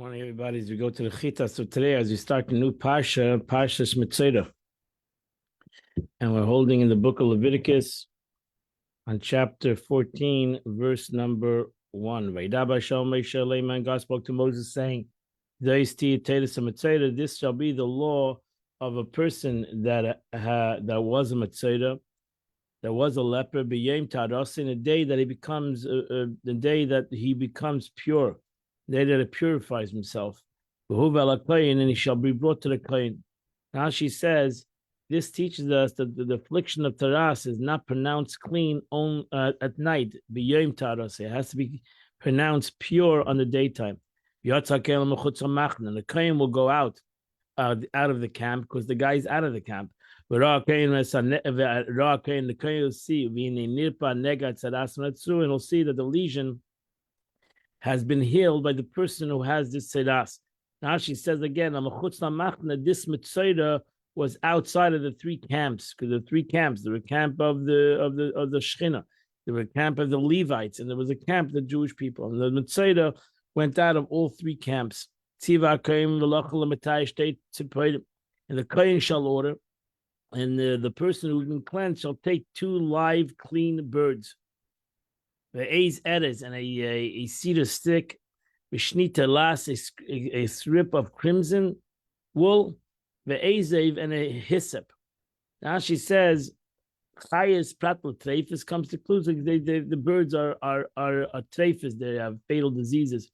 Morning, everybody. As we go to the Chita, so today, as we start the new Parsha, Parshas Mitzvah, and we're holding in the book of Leviticus on chapter 14, verse number 1. God spoke to Moses, saying, "This shall be the law of a person that was a Mitzvah, that was a leper, in the day that he becomes pure." Day that it purifies himself, and he shall be brought to the Kohen. Now she says, this teaches us that the affliction of taras is not pronounced clean on at night. B'yom taras, it has to be pronounced pure on the daytime. And the Kohen will go out of the camp because the guy is out of the camp. The Kohen will see, and he'll see that the lesion has been healed by the person who has this sedas. Now she says again, this mitzvah was outside of the three camps, because the three camps, there were a camp of the Shechina, there were a camp of the Levites, and there was a camp of the Jewish people. And the mitzvah went out of all three camps. And the Kohen shall order, and the person who's been cleansed shall take 2 live, clean birds. The Eiz Eres and a cedar stick, Vishnita Las, a strip of crimson wool, the Eizev and a hyssop. Now she says, Chayes Pratl Treifus comes to conclusion. The birds are treifus, they have fatal diseases.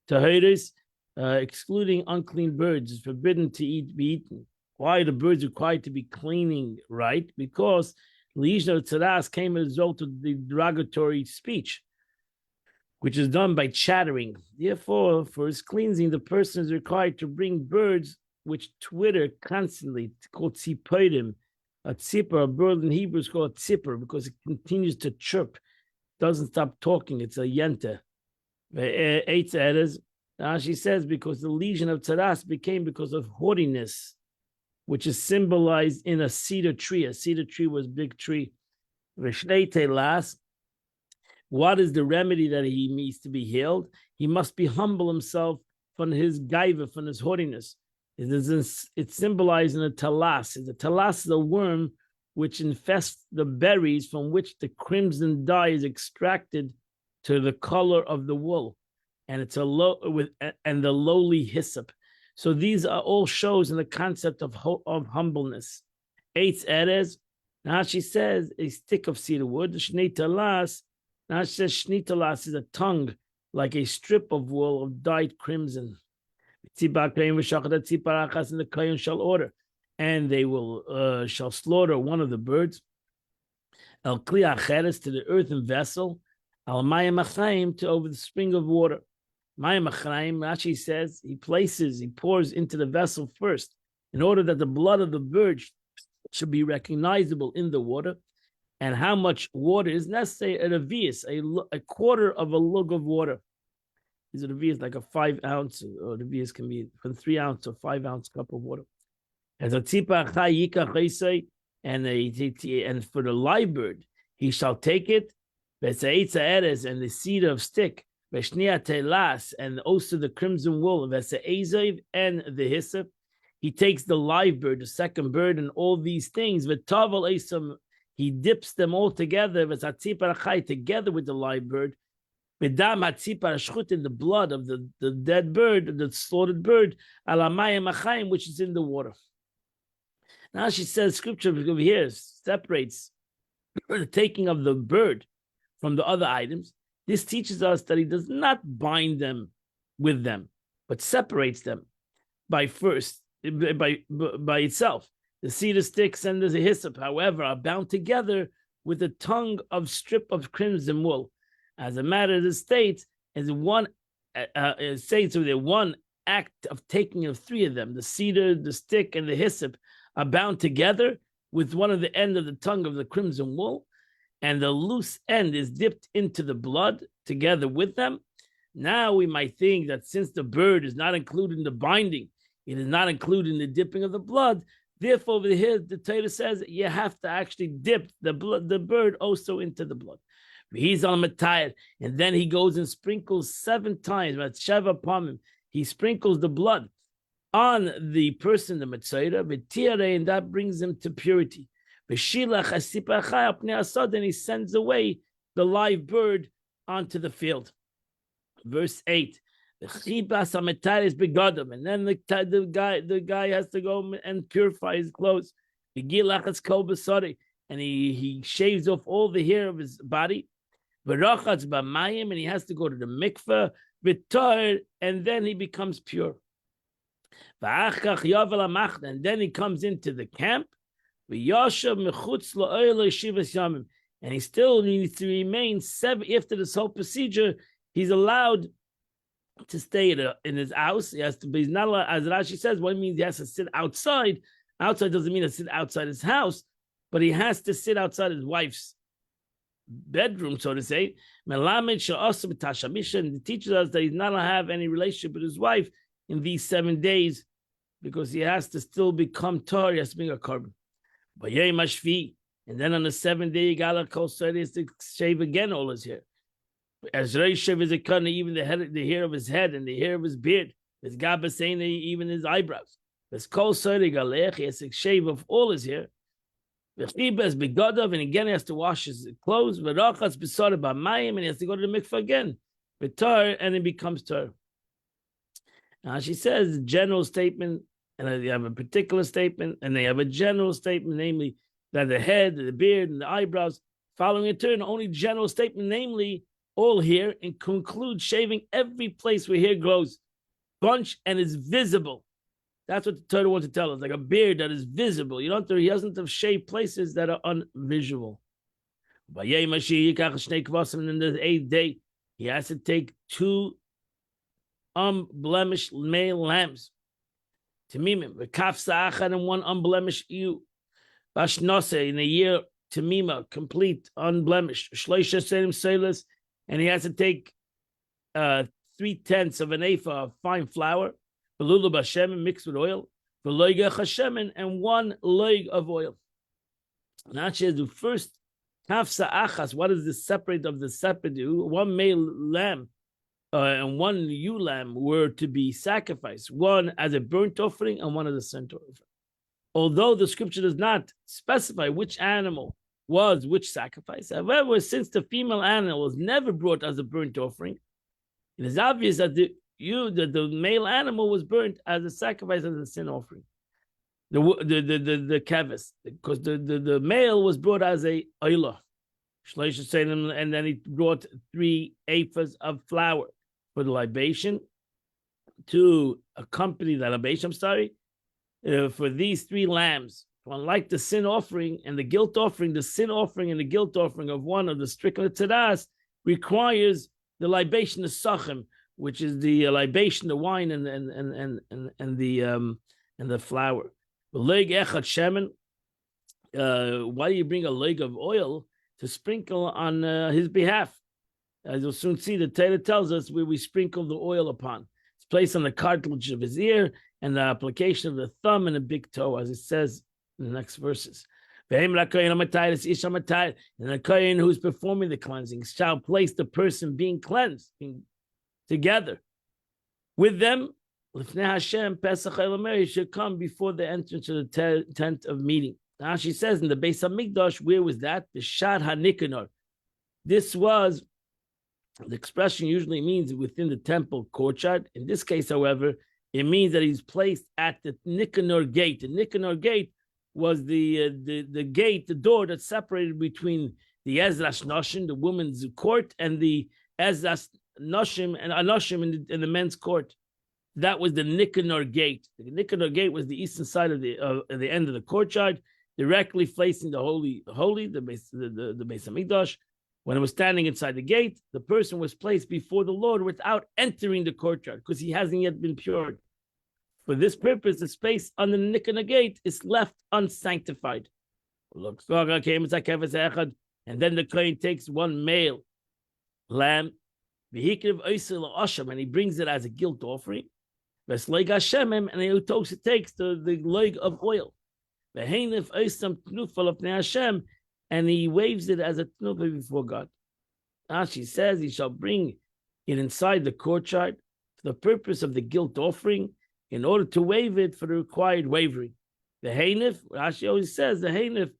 Tahiris, excluding unclean birds, is forbidden to be eaten. Why are the birds required to be cleaning right? Because lesion of tzaras came as a result of the derogatory speech, which is done by chattering. Therefore, for his cleansing, the person is required to bring birds which twitter constantly, called tzipodim. A tzipper, a bird in Hebrew is called a tzipper because it continues to chirp, doesn't stop talking. It's a yenta. Now she says, because the lesion of tzaras became because of haughtiness, which is symbolized in a cedar tree. A cedar tree was a big tree. What is the remedy that he needs to be healed? He must be humble himself from his gaiva, from his haughtiness. It's symbolized in a talas. The talas is a worm which infests the berries from which the crimson dye is extracted to the color of the wool, and it's the lowly hyssop. So these are all shows in the concept of humbleness. Eitz Erez. Now she says a stick of cedar wood. Shnei talas. Now she says shnei talas is a tongue, like a strip of wool of dyed crimson. And the Kohen shall order, and they will shall slaughter one of the birds. El kli acheres, to the earthen vessel. Al mayim achayim, to over the spring of water. Mayim achayim, Rashi says, he pours into the vessel first, in order that the blood of the bird should be recognizable in the water. And how much water is necessary? A revius, a quarter of a lug of water. These are revius, like a 5 ounce, or revius can be from 3 ounce to 5 ounce cup of water. As a tzipa chayika chaysay, and for the live bird, he shall take it, and the seed of stick, and also the crimson wool, and the hyssop. He takes the live bird, the second bird, and all these things. He dips them all together, together with the live bird, in the blood of the dead bird, the slaughtered bird, which is in the water. Now she says, scripture over here separates the taking of the bird from the other items. This teaches us that he does not bind them with them, but separates them by itself. The cedar sticks and the hyssop, however, are bound together with a tongue of strip of crimson wool. As a matter of the state, as one one act of taking of 3 of them, the cedar, the stick, and the hyssop, are bound together with one of the end of the tongue of the crimson wool, and the loose end is dipped into the blood together with them. Now we might think that since the bird is not included in the binding, it is not included in the dipping of the blood. Therefore, over here, the Torah says you have to actually dip the bird also into the blood. He's on Matayat, and then he goes and sprinkles 7 times. Sheva upon him. he sprinkles the blood on the person, the Metzora, and that brings him to purity. And he sends away the live bird onto the field. Verse 8. And then the guy has to go and purify his clothes. And he shaves off all the hair of his body. And he has to go to the mikveh, and then he becomes pure. And then he comes into the camp. And he still needs to remain after this whole procedure. He's allowed to stay in his house. He has to, but he's not allowed, as Rashi says, what it means he has to sit outside. Outside doesn't mean to sit outside his house, but he has to sit outside his wife's bedroom, so to say. And it teaches us that he's not allowed to have any relationship with his wife in these 7 days, because he has to still become tar. He has to bring a korban. And then on the 7th day, he got a kol has to shave again all his hair. As Reishav is a kana, even the hair of his head and the hair of his beard. There's Gabasena, even his eyebrows. There's kol galech, he has to shave off all his hair. And again he has to wash his clothes. And he has to go to the mikveh again. And it becomes tar. Now she says general statement, and you have a particular statement, and they have a general statement, namely that the head, the beard, and the eyebrows, following in turn, only general statement, namely all hair, and conclude shaving every place where hair grows, bunch, and is visible. That's what the Torah wants to tell us, like a beard that is visible. He doesn't have shaved places that are unvisual. And in the 8th day, he has to take 2 unblemished male lambs. Tamimim, and 1 unblemished ewe. Bashnose, in a year, Tamima, complete, unblemished. Shloisha selim seilas, and he has to take 3/10 of an ephah of fine flour. Belulu bashemen mixed with oil. Veloiga chashemen, and 1 loig of oil. Now she has the first kafsa achas. What is the separate of the separate? 1 male lamb and 1 ewe lamb were to be sacrificed, 1 as a burnt offering and 1 as a sin offering. Although the scripture does not specify which animal was which sacrifice, however, since the female animal was never brought as a burnt offering, it is obvious that the male animal was burnt as a sacrifice, as a sin offering. The kevis, because the male was brought as a oilah, and then he brought 3 ephahs of flour for the libation to accompany the libation. For these 3 lambs, unlike the sin offering and the guilt offering, the sin offering and the guilt offering of one of the stricken tzadas requires the libation of sachem, which is the libation, the wine and the flour. Why do you bring a leg of oil to sprinkle on his behalf? As you'll soon see, the Torah tells us where we sprinkle the oil upon. It's placed on the cartilage of his ear and the application of the thumb and the big toe, as it says in the next verses. And the kohen who's performing the cleansing shall place the person being cleansed together with them. Lifnei Hashem Pesach Elomer should come before the entrance of the tent of meeting. Now she says in the Beis Hamikdash, where was that? The Shad HaNikanor. This was, the expression usually means within the temple courtyard. In this case, however, it means that he's placed at the Nikanor gate. The Nikanor gate was the gate, the door that separated between the Ezras Noshim, the women's court, and the Ezras Noshim and Anoshim in the men's court. That was the Nikanor gate. The Nikanor gate was the eastern side of the end of the courtyard, directly facing the holy, the Beis Hamikdash. When it was standing inside the gate, the person was placed before the Lord without entering the courtyard because he hasn't yet been pured. For this purpose, the space on the Nikanor gate is left unsanctified. And then the kohen takes 1 male lamb, and he brings it as a guilt offering. And he takes the leg of oil. And he waves it as a tnufa before God. Now she says he shall bring it inside the courtyard for the purpose of the guilt offering, in order to waive it for the required wavering. The Hainif, Rashi always says, the Hainif,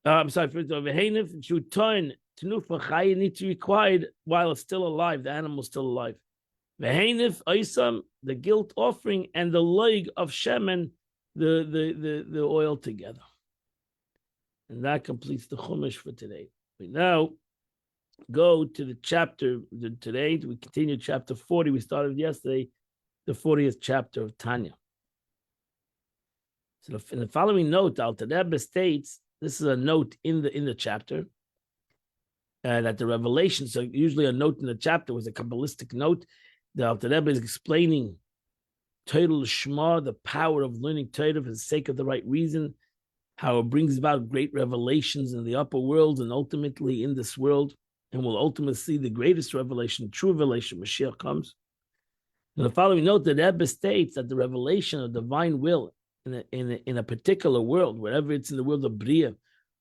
the Hainif should turn Tenufa Chai needs to be required while it's still alive, the animal is still alive. The Hainif Oisam, the guilt offering, and the loig of Shemen, the oil together. And that completes the Chumash for today. We now go to the chapter today. We continue chapter 40. We started yesterday, the 40th chapter of Tanya. So in the following note, Alter Rebbe states, this is a note in the chapter, that the revelation, so usually a note in the chapter was a Kabbalistic note. The Alter Rebbe is explaining Torah L'Shma, the power of learning Torah for the sake of the right reason, how it brings about great revelations in the upper world and ultimately in this world, and will ultimately see the greatest revelation, true revelation, Mashiach comes. In the following note, the Rebbe states that the revelation of divine will in a particular world, wherever it's in the world of Bria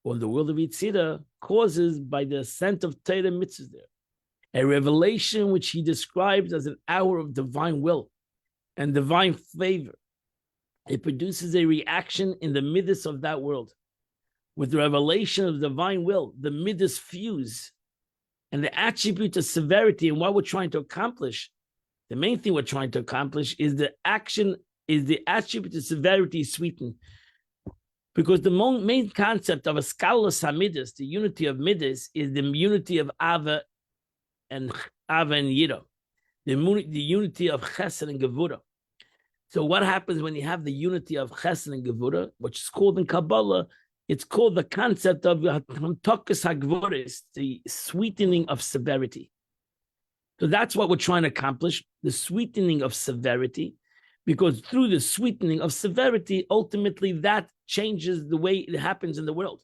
or the world of Yitzira, causes by the ascent of Torah mitzvahs there, a revelation which he describes as an hour of divine will and divine favor. It produces a reaction in the midas of that world. With the revelation of divine will, the midas fuse, and the attribute of severity and what we're trying to accomplish. The main thing we're trying to accomplish is the action, is the attribute of severity sweetened. Because the main concept of a scaleless hamidas, the unity of midas, is the unity of Ava and Yira, the unity of Chesed and Gevura. So what happens when you have the unity of Chesed and Gevura, which is called in Kabbalah, it's called the concept of Hamtokas HaGvuris, the sweetening of severity. So that's what we're trying to accomplish, the sweetening of severity, because through the sweetening of severity, ultimately that changes the way it happens in the world.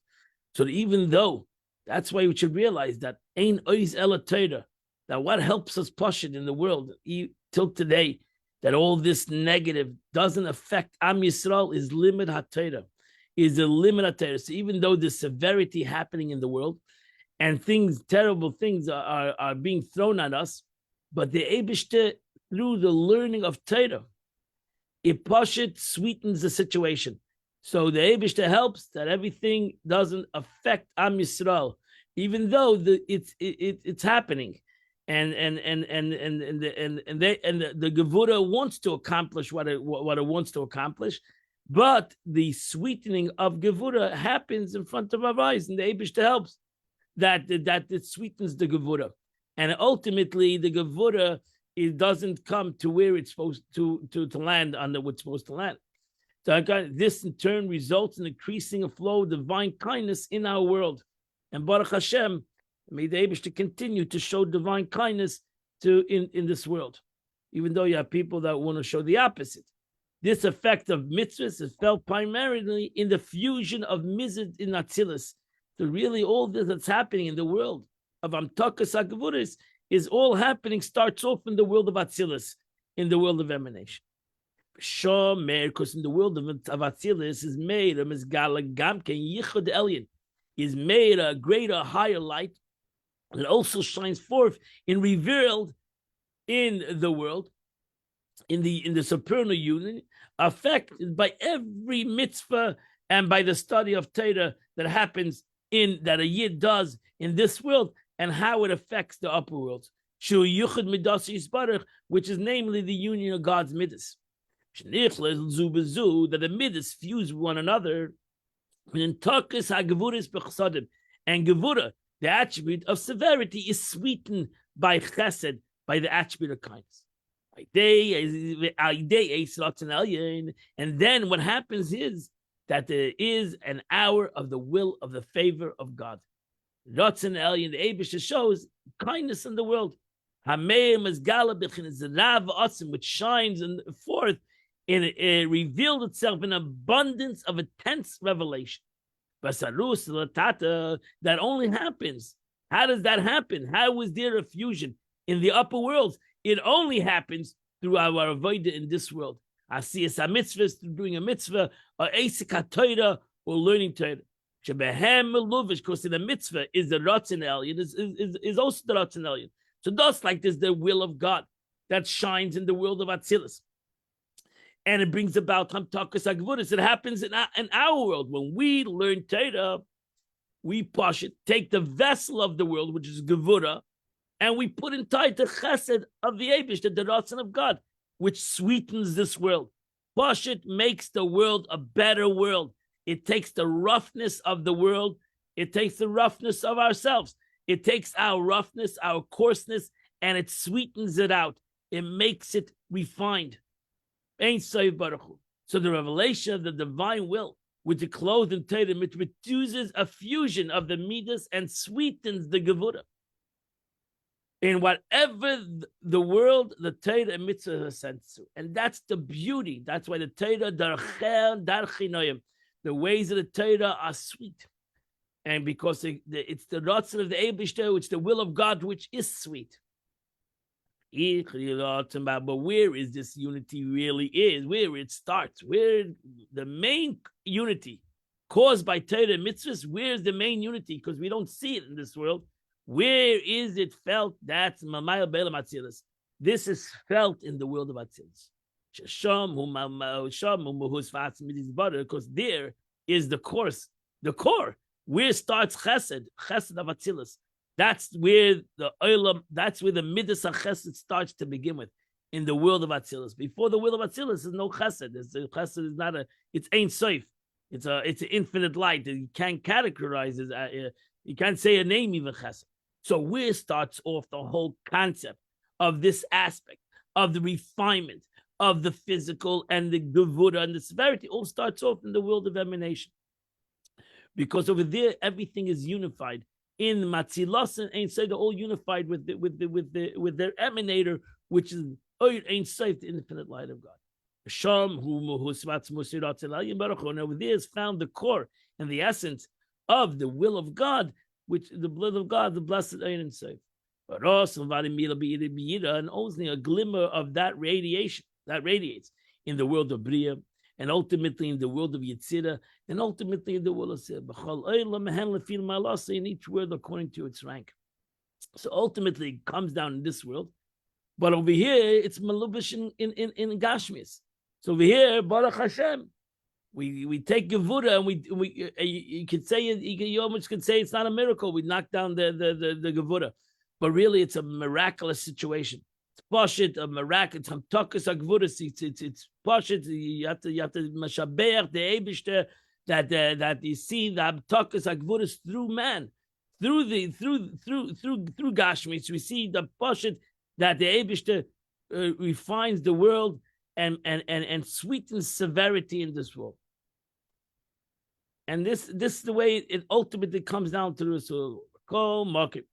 So that even though, that's why we should realize that Ein Ois Ela Torah, that what helps us push it in the world till today, that all this negative doesn't affect Am Yisrael, is limit HaTorah, is a limit HaTorah. So even though the severity happening in the world and things, terrible things are being thrown at us, but the Eibishter, through the learning of Torah, it Pashit sweetens the situation. So the Eibishter helps that everything doesn't affect Am Yisrael, even though it's happening. And the Gevura wants to accomplish what it wants to accomplish, but the sweetening of Gevura happens in front of our eyes, and the Eibishter helps that it sweetens the Gevura, and ultimately the Gevura, it doesn't come to where it's supposed to land under what's supposed to land. So this in turn results in increasing a flow of divine kindness in our world, and Baruch Hashem, may the Eibishter continue to show divine kindness in this world, even though you have people that want to show the opposite. This effect of mitzvahs is felt primarily in the fusion of mizid in Atzilus. So really all this that's happening in the world of Amtakas HaGvuris is all happening, starts off in the world of Atzilus, in the world of emanation. Shomer, because in the world of Atzilus is made a Mizgala Gamken Yichud Elyon, is made a greater, higher light. It also shines forth and revealed in the world, in the supernal union, affected by every mitzvah and by the study of Torah that happens that a Yid does in this world, and how it affects the upper world. Shu Yuchad Midas Yisbarach, which is namely the union of God's midas. That the midas fuse one another. And Gevura, the attribute of severity, is sweetened by chesed, by the attribute of kindness. And then what happens is that there is an hour of the will of the favor of God. Ratzon Elyon, the Eibishter shows kindness in the world. Which shines forth and it revealed itself in abundance of intense revelation. That only happens. How does that happen? How is there a fusion in the upper world? It only happens through our avodah in this world. Asiyas mitzvahs, through doing a mitzvah, or esek haTorah, or learning Torah. Shebehem meluvish, because in the mitzvah is the Ratzon Elyon, is also the Ratzon Elyon. So thus, like this, the will of God. that shines in the world of Atzilus. And it brings about Hamtakas Agvuris. It happens in our world. When we learn Torah, we push it, take the vessel of the world, which is Gevura, and we put inside the chesed of the Eibush, the Ratzon of God, which sweetens this world. Pashut makes the world a better world. It takes the roughness of the world. It takes the roughness of ourselves. It takes our roughness, our coarseness, and it sweetens it out. It makes it refined. So the revelation of the divine will, which is clothed in Torah, which produces a fusion of the midas and sweetens the gevura. In whatever the world, the Torah and mitzvah are sent to. And that's the beauty. That's why the Torah, the ways of the Torah are sweet. And because it's the Ratzon of the Eibishter, it's the will of God, which is sweet. But where is this unity really is? Where it starts? Where the main unity caused by Torah and mitzvahs, where's the main unity? Because we don't see it in this world. Where is it felt? That's Mamayel Beilam Atzilus. This is felt in the world of Atzilus. Because there is the core. Where starts Chesed of Atzilus. That's where the Olam, that's where the Midas of Chesed starts to begin with, in the world of Atzilus. Before the world of Atzilus, there's no Chesed. Chesed is not it's Ein Sof. It's an infinite light. You can't categorize it. You can't say a name even Chesed. So where starts off the whole concept of this aspect, of the refinement, of the physical and the Gevura and the severity, all starts off in the world of emanation. Because over there, everything is unified. In Matzilos and Ein Sof, they're all unified with their emanator, which is Ein Sof, the infinite light of God. And over there is found the core and the essence of the will of God, which the blood of God, the blessed Ein Sof. And only a glimmer of that radiation that radiates in the world of Bria, and ultimately in the world of Yetzirah, and ultimately in the world of Sir. In each word according to its rank. So ultimately it comes down in this world, but over here it's malubish in Gashmis. So over here, Baruch Hashem, we take Gevura and we you could say you almost could say it's not a miracle. We knock down the Gevura, but really it's a miraculous situation. Pashit, a miracle. It's hamtakas agvuras. It's pashit. You have to mashabeach the Eibishter that you see the hamtakas agvuras through man, through Gashmis. We see the pashit that the Eibishter refines the world and sweetens severity in this world. And this is the way it ultimately comes down to the Kol market.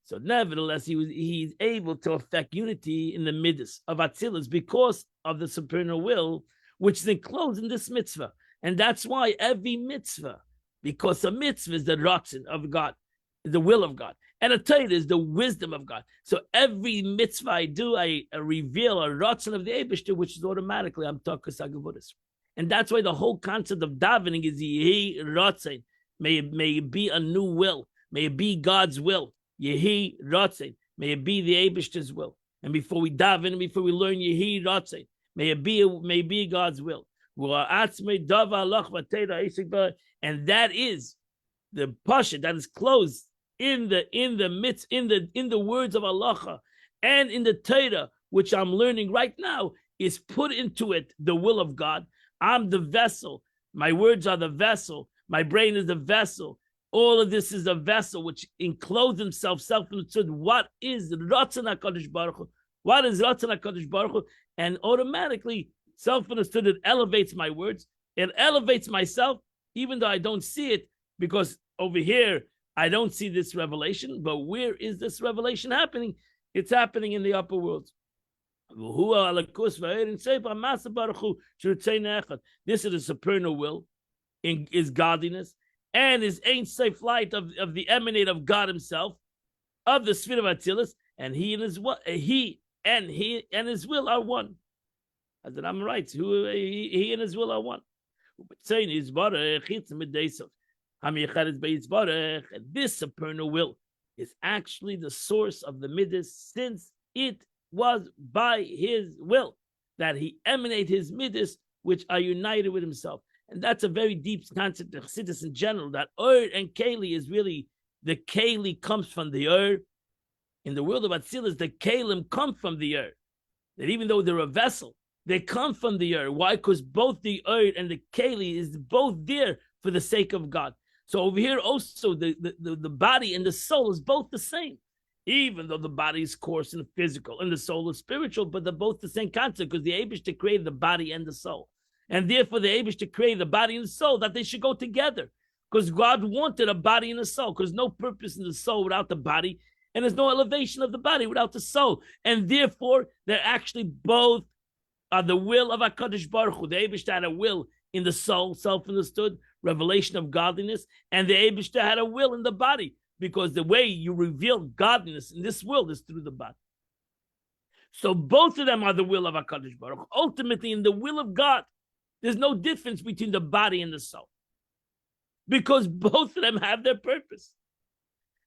So nevertheless, he's able to affect unity in the midas of Atzilus because of the supernal will, which is enclosed in this mitzvah. And that's why every mitzvah, because a mitzvah is the ratzon of God, the will of God. And a Torah is the wisdom of God. So every mitzvah I do, I reveal a ratzon of the Eibishter, which is automatically Hamtakas Agavudas. And that's why the whole concept of davening is Yehi Ratzon. May it be a new will. May it be God's will. Yehi Ratzon. May it be the Eibishter's will. And before we daven, before we learn Yehi Ratzon, may it be God's will. And that is the pasha that is closed in the words of Allah and in the Torah, which I'm learning right now, is put into it the will of God. I'm the vessel. My words are the vessel. My brain is the vessel. All of this is a vessel which encloses himself, self-understood. What is Ratzon HaKadosh Baruch Hu? What is Ratzon HaKadosh Baruch Hu? And automatically, self-understood, it elevates my words. It elevates myself, even though I don't see it, because over here, I don't see this revelation. But where is this revelation happening? It's happening in the upper worlds. This is the supernal will, is godliness, and is Ein Sof light of the emanate of God Himself, of the sphere of Atzilus, and he and his will are one. As the Rambam writes, he and his will are one. This supernal will is actually the source of the midas, since it was by his will that he emanate his midas, which are united with himself. And that's a very deep concept of Chassidus in general, that Ur and Keli is really, the Keli comes from the Ur. In the world of Atzilus, the Kalim come from the Ur. That even though they're a vessel, they come from the Ur. Why? Because both the Ur and the Keli is both there for the sake of God. So over here also, the body and the soul is both the same. Even though the body is coarse and physical and the soul is spiritual, but they're both the same concept, because the Eibishter created the body and the soul. And therefore the Eibishter created the body and the soul, that they should go together. Because God wanted a body and a soul, because no purpose in the soul without the body, and there's no elevation of the body without the soul. And therefore, they're actually both are the will of HaKadosh Baruch Hu. The Eibishter had a will in the soul, self-understood, revelation of godliness, and the Eibishter had a will in the body, because the way you reveal godliness in this world is through the body. So both of them are the will of HaKadosh Baruch Hu. Ultimately, in the will of God, there's no difference between the body and the soul, because both of them have their purpose.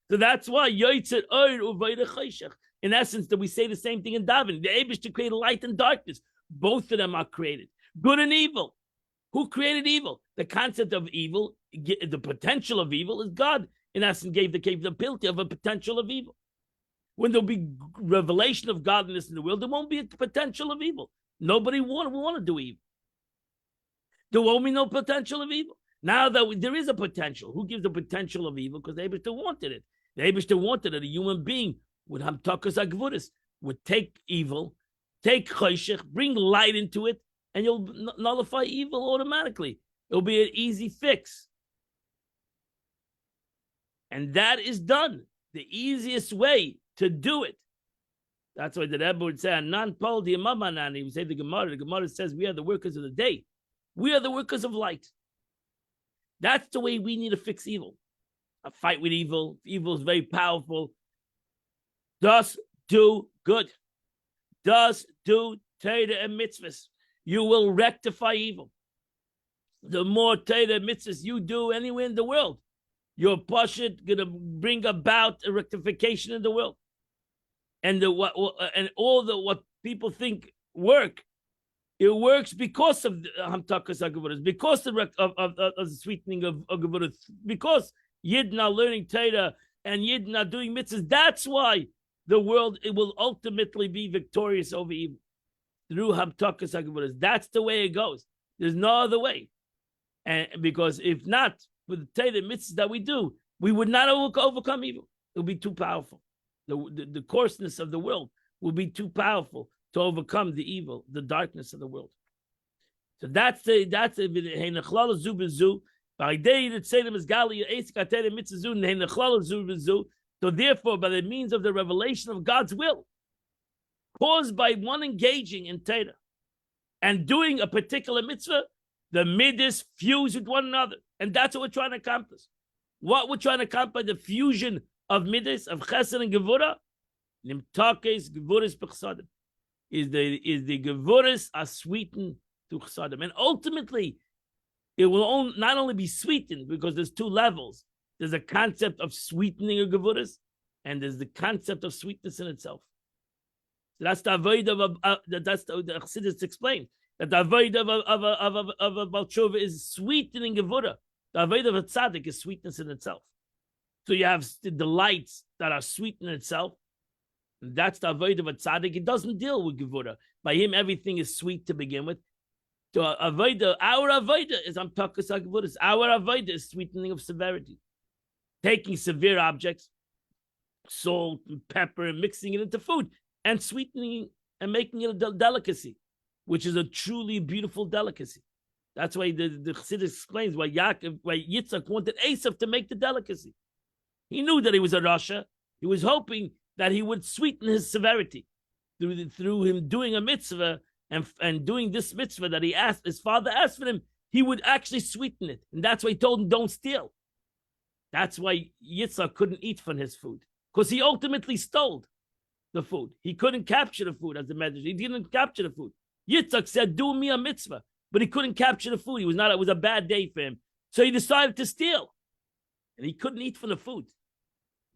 So that's why Yoitzer Or Uvayda Chayshach. In essence, that we say the same thing in Daven. The Eibishter created light and darkness. Both of them are created. Good and evil. Who created evil? The concept of evil, the potential of evil, is God. In essence, gave the capability of a potential of evil. When there'll be revelation of godliness in the world, there won't be a potential of evil. Nobody will want to do evil. There won't be no potential of evil. Now that there is a potential, who gives the potential of evil? Because the Eibishter wanted it. The Eibishter wanted it. A human being with Hamtakas HaGvuras would take evil, take Choshech, bring light into it, and you'll nullify evil automatically. It'll be an easy fix. And that is done. The easiest way to do it. That's why the Rebbe would say, "Anan Paul di Amamanani." He would say the Gemara. The Gemara says, "We are the workers of the day. We are the workers of light." That's the way we need to fix evil. A fight with evil. Evil is very powerful. Thus do good. Thus do Torah and mitzvahs. You will rectify evil. The more Torah and mitzvahs you do anywhere in the world, you're going to bring about a rectification in the world. And what people think work, it works because of Hamtakas HaGvuras, because of the sweetening of Gvuras, because Yidden are learning Torah and Yidden are doing mitzvahs. That's why the world, it will ultimately be victorious over evil through Hamtakas HaGvuras. That's the way it goes. There's no other way. And because if not, with the Torah mitzvahs that we do, we would not overcome evil. It would be too powerful. The coarseness of the world will be too powerful to overcome the evil, the darkness of the world. So that's the so therefore, by the means of the revelation of God's will, caused by one engaging in Torah and doing a particular mitzvah, the midas fuse with one another. And that's what we're trying to accomplish. What we're trying to accomplish, the fusion of midas, of chesed and gevura, nimtakes gevuras b'chsadim, is the gevuras are sweetened to chsadim. And ultimately, it will not only be sweetened, because there's two levels. There's a concept of sweetening of gevuras, and there's the concept of sweetness in itself. So that's the avodah of that's the Chassidus explained, that the avodah of a Baal Tshuva is sweetening gevura. The avodah of a tzaddik is sweetness in itself. So you have the delights that are sweet in itself. And that's the avodah of a tzaddik. It doesn't deal with gevura. By him, everything is sweet to begin with. So avodah, our avodah is Hamtakas HaGvuras. Our avodah is sweetening of severity. Taking severe objects, salt and pepper, and mixing it into food, and sweetening and making it a delicacy, which is a truly beautiful delicacy. That's why the Chassidus explains why Yitzchak wanted Esav to make the delicacy. He knew that he was a Rasha. He was hoping that he would sweeten his severity through him doing a mitzvah and doing this mitzvah that his father asked for him. He would actually sweeten it, and that's why he told him, "Don't steal." That's why Yitzchak couldn't eat from his food, because he ultimately stole the food. He couldn't capture the food as the medrash. He didn't capture the food. Yitzchak said, "Do me a mitzvah," but he couldn't capture the food. It was a bad day for him, so he decided to steal, and he couldn't eat from the food.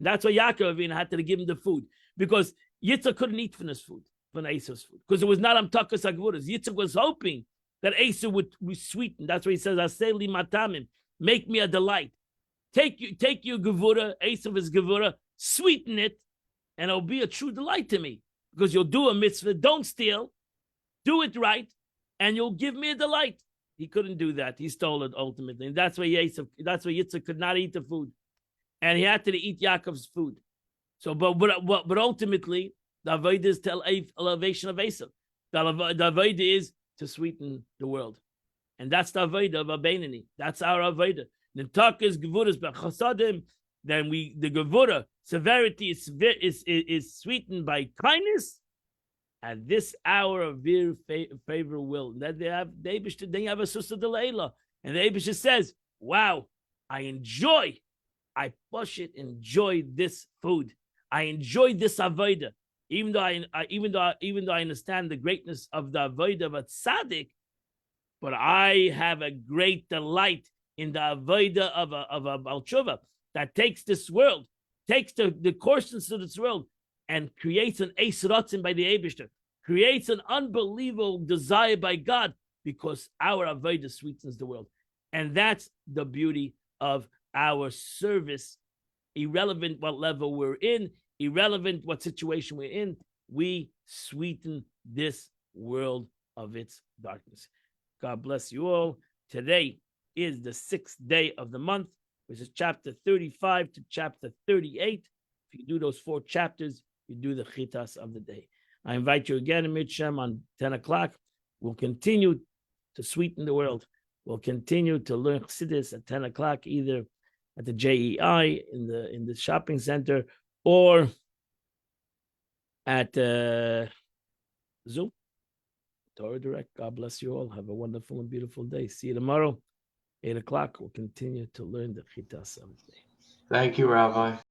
That's why Yaakov Avinu had to give him the food, because Yitzchak couldn't eat from this food, from Esau's food, because it was not Amtakas Agvuras. Yitzchak was hoping that Esau would sweeten. That's why he says, Aseli Matamim, make me a delight. Take your Gevura, Esau is Gevura, sweeten it, and it'll be a true delight to me, because you'll do a mitzvah, don't steal, do it right, and you'll give me a delight. He couldn't do that. He stole it ultimately. And that's why Yitzchak could not eat the food. And he had to eat Yaakov's food. So, but ultimately, the Avodah is to elevation of Esau. The Avodah is to sweeten the world. And that's the Avodah of Abeinani. That's our Avodah. Nintaka is Gevuras b'chasadim. Then the Gevura, severity is sweetened by kindness. At this hour of very favor will. That they have then you have a Susa de Leila. And the Eibush says, wow, I push it, enjoy this food. I enjoy this avodah, even though I understand the greatness of the avodah of a tzaddik, but I have a great delight in the avodah of a Baal Tshuva that takes this world, takes the coarseness of this world, and creates an eis ratzin by the Eibishter, creates an unbelievable desire by God, because our avodah sweetens the world, and that's the beauty of our service. Irrelevant what level we're in, irrelevant what situation we're in, we sweeten this world of its darkness. God bless you all. Today is the 6th day of the month, which is chapter 35 to chapter 38. If you do those 4 chapters, you do the chitas of the day. I invite you again in Mitzshem on 10 o'clock. We'll continue to sweeten the world. We'll continue to learn Chassidus at 10 o'clock, either at the JEI in the shopping center or at Zoom, Torah Direct. God bless you all. Have a wonderful and beautiful day. See you tomorrow, 8 o'clock. We'll continue to learn the Chitas of the day. Thank you, Rabbi.